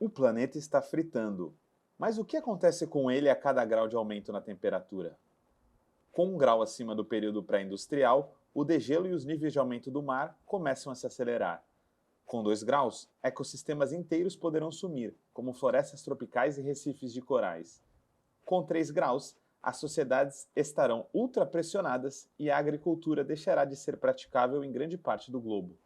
O planeta está fritando. Mas o que acontece com ele a cada grau de aumento na temperatura? Com 1 grau acima do período pré-industrial, o degelo e os níveis de aumento do mar começam a se acelerar. Com 2 graus, ecossistemas inteiros poderão sumir, como florestas tropicais e recifes de corais. Com 3 graus, as sociedades estarão ultrapressionadas e a agricultura deixará de ser praticável em grande parte do globo.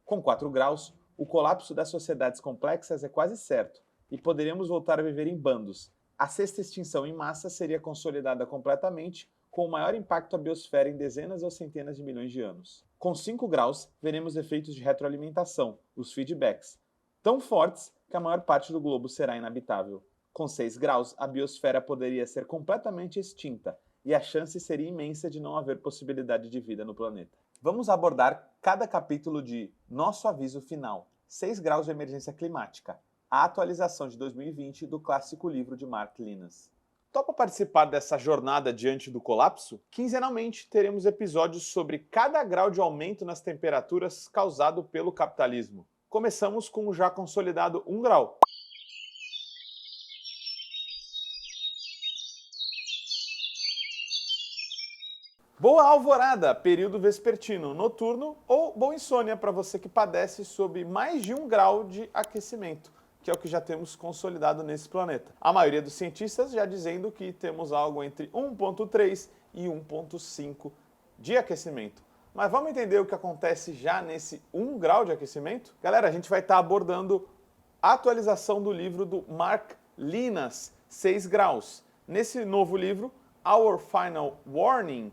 Com 4 graus, o colapso das sociedades complexas é quase certo e poderíamos voltar a viver em bandos. A sexta extinção em massa seria consolidada completamente, com o maior impacto à biosfera em dezenas ou centenas de milhões de anos. Com 5 graus, veremos efeitos de retroalimentação, os feedbacks, tão fortes que a maior parte do globo será inabitável. Com 6 graus, a biosfera poderia ser completamente extinta e a chance seria imensa de não haver possibilidade de vida no planeta. Vamos abordar cada capítulo de Nosso Aviso Final, 6 graus de emergência climática, a atualização de 2020 do clássico livro de Mark Linas. Topa participar dessa jornada diante do colapso? Quinzenalmente teremos episódios sobre cada grau de aumento nas temperaturas causado pelo capitalismo. Começamos com o já consolidado 1 grau. Boa alvorada, período vespertino, noturno ou boa insônia para você que padece sob mais de 1 grau de aquecimento, que é o que já temos consolidado nesse planeta. A maioria dos cientistas já dizendo que temos algo entre 1,3 e 1,5 de aquecimento. Mas vamos entender o que acontece já nesse 1 grau de aquecimento? Galera, a gente vai estar abordando a atualização do livro do Mark Linas, 6 graus. Nesse novo livro, Our Final Warning,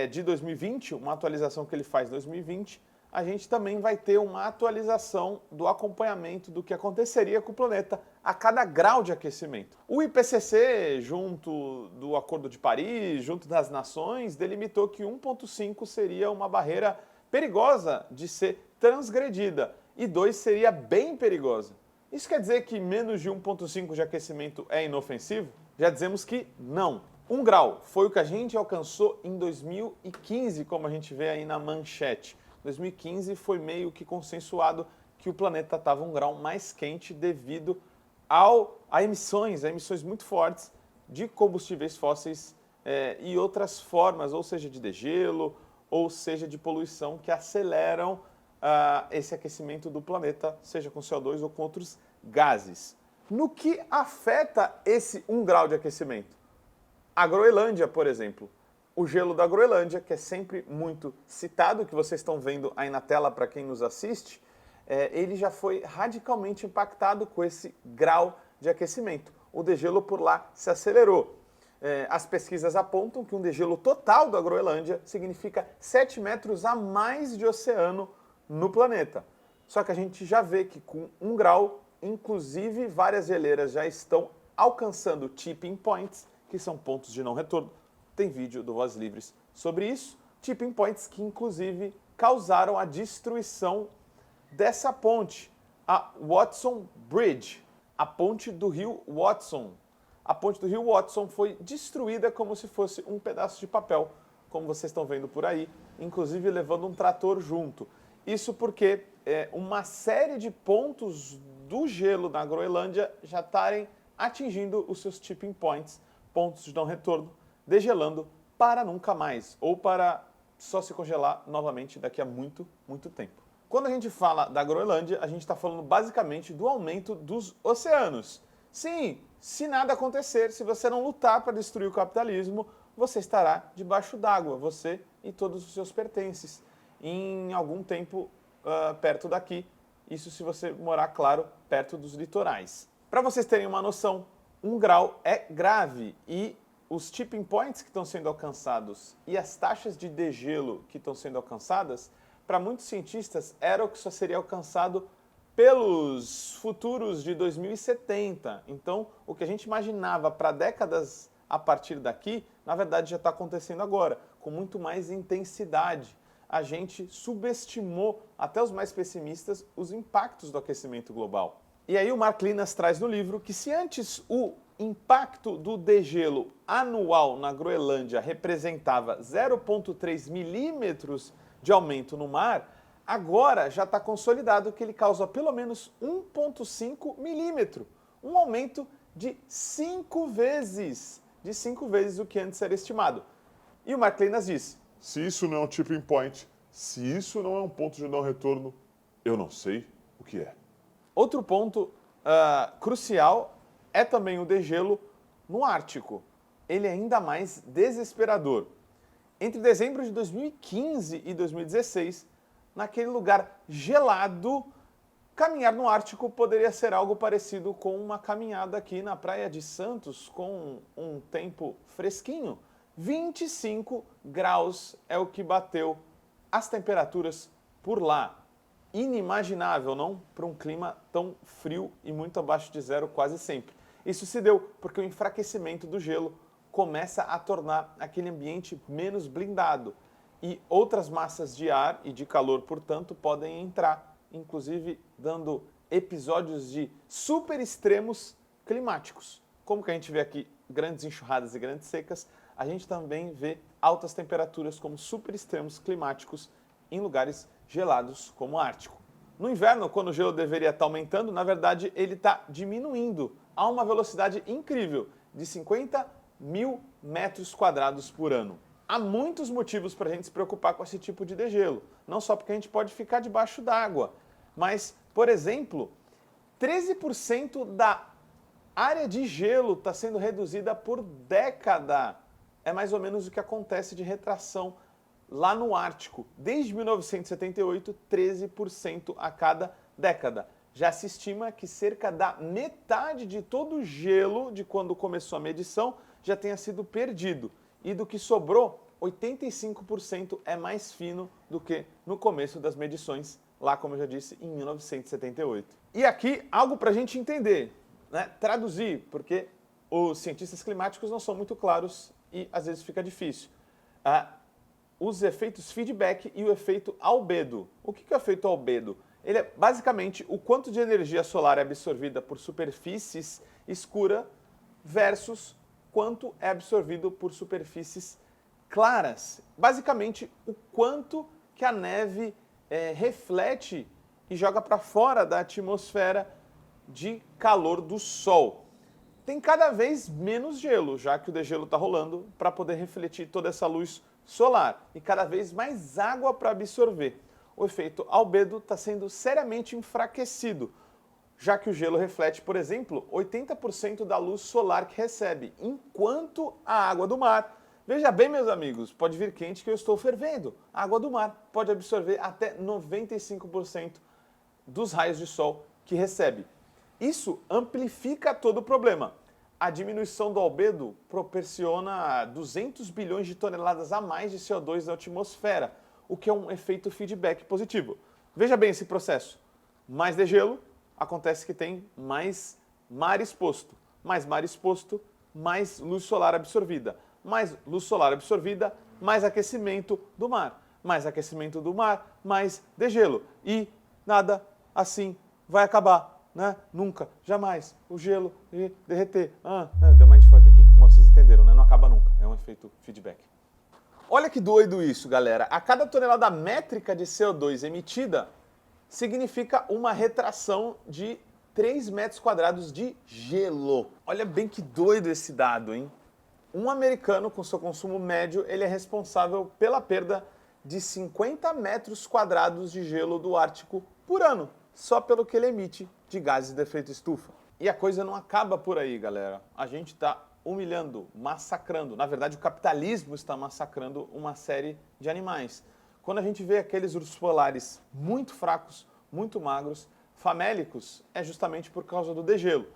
de 2020, uma atualização que ele faz em 2020, a gente também vai ter uma atualização do acompanhamento do que aconteceria com o planeta a cada grau de aquecimento. O IPCC, junto do Acordo de Paris, junto das nações, delimitou que 1,5 seria uma barreira perigosa de ser transgredida e 2 seria bem perigosa. Isso quer dizer que menos de 1,5 de aquecimento é inofensivo? Já dizemos que não. 1 grau foi o que a gente alcançou em 2015, como a gente vê aí na manchete. 2015 foi meio que consensuado que o planeta estava 1 grau mais quente devido a emissões muito fortes de combustíveis fósseis e outras formas, ou seja, de degelo, ou seja, de poluição que aceleram esse aquecimento do planeta, seja com CO2 ou com outros gases. No que afeta esse 1 grau de aquecimento? A Groenlândia, por exemplo, o gelo da Groenlândia, que é sempre muito citado, que vocês estão vendo aí na tela para quem nos assiste, ele já foi radicalmente impactado com esse grau de aquecimento. O degelo por lá se acelerou. As pesquisas apontam que um degelo total da Groenlândia significa 7 metros a mais de oceano no planeta. Só que a gente já vê que com 1 grau, inclusive várias geleiras já estão alcançando tipping points, que são pontos de não retorno. Tem vídeo do Voz Livres sobre isso. Tipping points que, inclusive, causaram a destruição dessa ponte, a Watson Bridge, a ponte do rio Watson. A ponte do rio Watson foi destruída como se fosse um pedaço de papel, como vocês estão vendo por aí, inclusive levando um trator junto. Isso porque uma série de pontos do gelo na Groenlândia já estarem atingindo os seus tipping points, pontos de não retorno, degelando para nunca mais, ou para só se congelar novamente daqui a muito, muito tempo. Quando a gente fala da Groenlândia, a gente está falando basicamente do aumento dos oceanos. Sim, se nada acontecer, se você não lutar para destruir o capitalismo, você estará debaixo d'água, você e todos os seus pertences, em algum tempo perto daqui. Isso se você morar, claro, perto dos litorais. Para vocês terem uma noção, 1 grau é grave e os tipping points que estão sendo alcançados e as taxas de degelo que estão sendo alcançadas, para muitos cientistas, era o que só seria alcançado pelos futuros de 2070. Então, o que a gente imaginava para décadas a partir daqui, na verdade já está acontecendo agora, com muito mais intensidade. A gente subestimou, até os mais pessimistas, os impactos do aquecimento global. E aí o Mark Linas traz no livro que se antes o impacto do degelo anual na Groenlândia representava 0,3 milímetros de aumento no mar, Agora já está consolidado que ele causa pelo menos 1,5 milímetro, um aumento de 5 vezes o que antes era estimado. E o Mark Leinas disse: se isso não é um tipping point, se isso não é um ponto de não retorno, eu não sei o que é. Outro ponto crucial é também o degelo no Ártico. Ele é ainda mais desesperador. Entre dezembro de 2015 e 2016, naquele lugar gelado, caminhar no Ártico poderia ser algo parecido com uma caminhada aqui na Praia de Santos, com um tempo fresquinho. 25 graus é o que bateu as temperaturas por lá. Inimaginável, não? Para um clima tão frio e muito abaixo de zero quase sempre. Isso se deu porque o enfraquecimento do gelo começa a tornar aquele ambiente menos blindado e outras massas de ar e de calor, portanto, podem entrar, inclusive dando episódios de super extremos climáticos. Como que a gente vê aqui grandes enxurradas e grandes secas, a gente também vê altas temperaturas como super extremos climáticos em lugares gelados como o Ártico. No inverno, quando o gelo deveria estar aumentando, na verdade ele está diminuindo a uma velocidade incrível de 50 mil metros quadrados por ano. Há muitos motivos para a gente se preocupar com esse tipo de degelo. Não só porque a gente pode ficar debaixo d'água, mas, por exemplo, 13% da área de gelo está sendo reduzida por década. É mais ou menos o que acontece de retração lá no Ártico. Desde 1978, 13% a cada década. Já se estima que cerca da metade de todo o gelo de quando começou a medição já tenha sido perdido. E do que sobrou, 85% é mais fino do que no começo das medições, lá, como eu já disse, em 1978. E aqui, algo para a gente entender, né? Traduzir, porque os cientistas climáticos não são muito claros e às vezes fica difícil. Os efeitos feedback e o efeito albedo. O que é o efeito albedo? Ele é basicamente o quanto de energia solar é absorvida por superfícies escuras versus quanto é absorvido por superfícies claras. Basicamente, o quanto que a neve reflete e joga para fora da atmosfera de calor do Sol. Tem cada vez menos gelo, já que o degelo está rolando, para poder refletir toda essa luz solar. E cada vez mais água para absorver. O efeito albedo está sendo seriamente enfraquecido, já que o gelo reflete, por exemplo, 80% da luz solar que recebe, enquanto a água do mar, veja bem, meus amigos, pode vir quente que eu estou fervendo. A água do mar pode absorver até 95% dos raios de sol que recebe. Isso amplifica todo o problema. A diminuição do albedo proporciona 200 bilhões de toneladas a mais de CO2 na atmosfera, o que é um efeito feedback positivo. Veja bem esse processo. Mais degelo, acontece que tem mais mar exposto. Mais mar exposto, mais luz solar absorvida. Mais luz solar absorvida, mais aquecimento do mar. Mais aquecimento do mar, mais degelo. E nada assim vai acabar, né? Nunca, jamais. O gelo derreter. Deu mindfuck aqui. Bom, vocês entenderam, né? Não acaba nunca. É um efeito feedback. Olha que doido isso, galera. A cada tonelada métrica de CO2 emitida, significa uma retração de 3 metros quadrados de gelo. Olha bem que doido esse dado, hein? Um americano com seu consumo médio, ele é responsável pela perda de 50 metros quadrados de gelo do Ártico por ano, só pelo que ele emite de gases de efeito estufa. E a coisa não acaba por aí, galera. A gente está humilhando, massacrando. Na verdade, o capitalismo está massacrando uma série de animais. Quando a gente vê aqueles ursos polares muito fracos, muito magros, famélicos, é justamente por causa do degelo.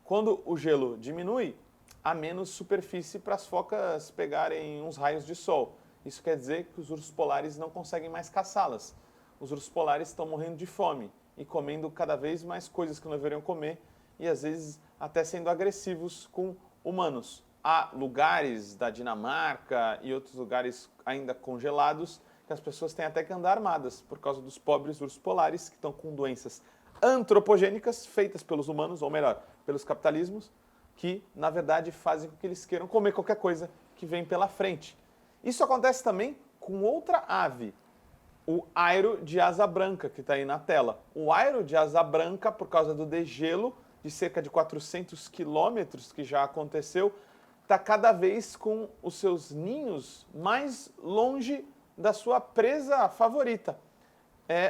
Quando o gelo diminui, há menos superfície para as focas pegarem uns raios de sol. Isso quer dizer que os ursos polares não conseguem mais caçá-las. Os ursos polares estão morrendo de fome e comendo cada vez mais coisas que não deveriam comer e às vezes até sendo agressivos com humanos. Há lugares da Dinamarca e outros lugares ainda congelados que as pessoas têm até que andar armadas por causa dos pobres ursos polares que estão com doenças antropogênicas feitas pelos humanos, ou melhor, pelos capitalismos, que na verdade fazem com que eles queiram comer qualquer coisa que vem pela frente. Isso acontece também com outra ave, o airo de asa branca que está aí na tela. O airo de asa branca, por causa do degelo de cerca de 400 quilômetros que já aconteceu, está cada vez com os seus ninhos mais longe da sua presa favorita.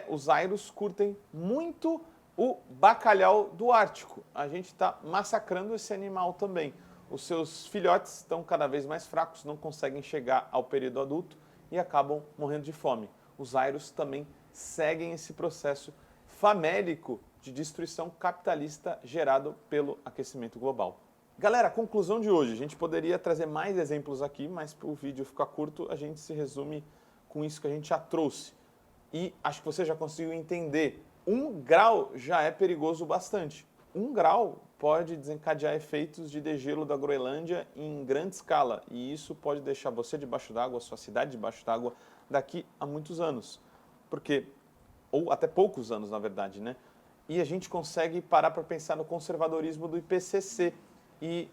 Os airos curtem muito o bacalhau do Ártico. A gente está massacrando esse animal também. Os seus filhotes estão cada vez mais fracos, não conseguem chegar ao período adulto e acabam morrendo de fome. Os airos também seguem esse processo famélico de destruição capitalista gerado pelo aquecimento global. Galera, a conclusão de hoje, a gente poderia trazer mais exemplos aqui, mas para o vídeo ficar curto, a gente se resume com isso que a gente já trouxe. E acho que você já conseguiu entender, 1 grau já é perigoso bastante. 1 grau pode desencadear efeitos de degelo da Groenlândia em grande escala, e isso pode deixar você debaixo d'água, sua cidade debaixo d'água, daqui a muitos anos. Ou até poucos anos, na verdade, né? E a gente consegue parar para pensar no conservadorismo do IPCC e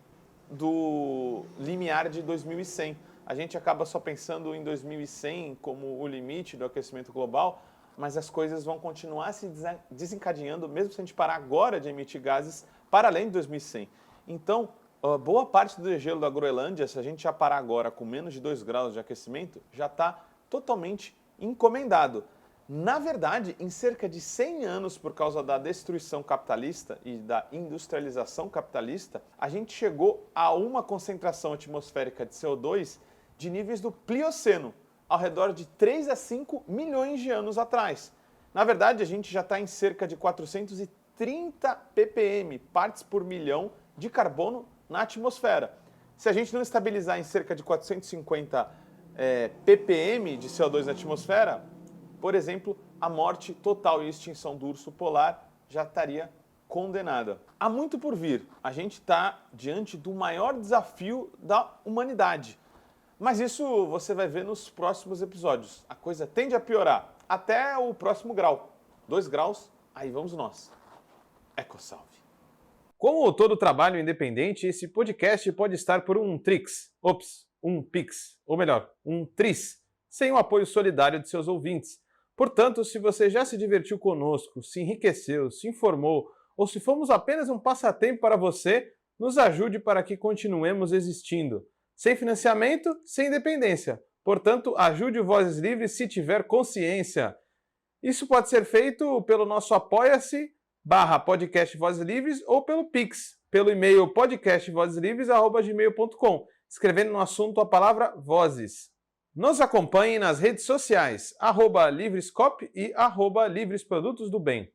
do limiar de 2100. A gente acaba só pensando em 2100 como o limite do aquecimento global, mas as coisas vão continuar se desencadeando, mesmo se a gente parar agora de emitir gases para além de 2100. Então, boa parte do degelo da Groenlândia, se a gente já parar agora com menos de 2 graus de aquecimento, já está totalmente encomendado. Na verdade, em cerca de 100 anos, por causa da destruição capitalista e da industrialização capitalista, a gente chegou a uma concentração atmosférica de CO2 de níveis do Plioceno, ao redor de 3 a 5 milhões de anos atrás. Na verdade, a gente já está em cerca de 430 ppm, partes por milhão, de carbono na atmosfera. Se a gente não estabilizar em cerca de 450 ppm de CO2 na atmosfera, por exemplo, a morte total e extinção do urso polar já estaria condenada. Há muito por vir. A gente está diante do maior desafio da humanidade. Mas isso você vai ver nos próximos episódios. A coisa tende a piorar. Até o próximo grau. 2 graus, aí vamos nós. EcoSalve. Como todo trabalho independente, esse podcast pode estar por um Trix, um Pix, ou melhor, um Tris, sem o apoio solidário de seus ouvintes. Portanto, se você já se divertiu conosco, se enriqueceu, se informou, ou se fomos apenas um passatempo para você, nos ajude para que continuemos existindo. Sem financiamento, sem independência. Portanto, ajude o Vozes Livres se tiver consciência. Isso pode ser feito pelo nosso apoia-se/podcast Vozes Livres ou pelo Pix, pelo e-mail podcastvozeslivres@gmail.com, escrevendo no assunto a palavra Vozes. Nos acompanhe nas redes sociais, @Livrescop e @Livres Produtos do Bem.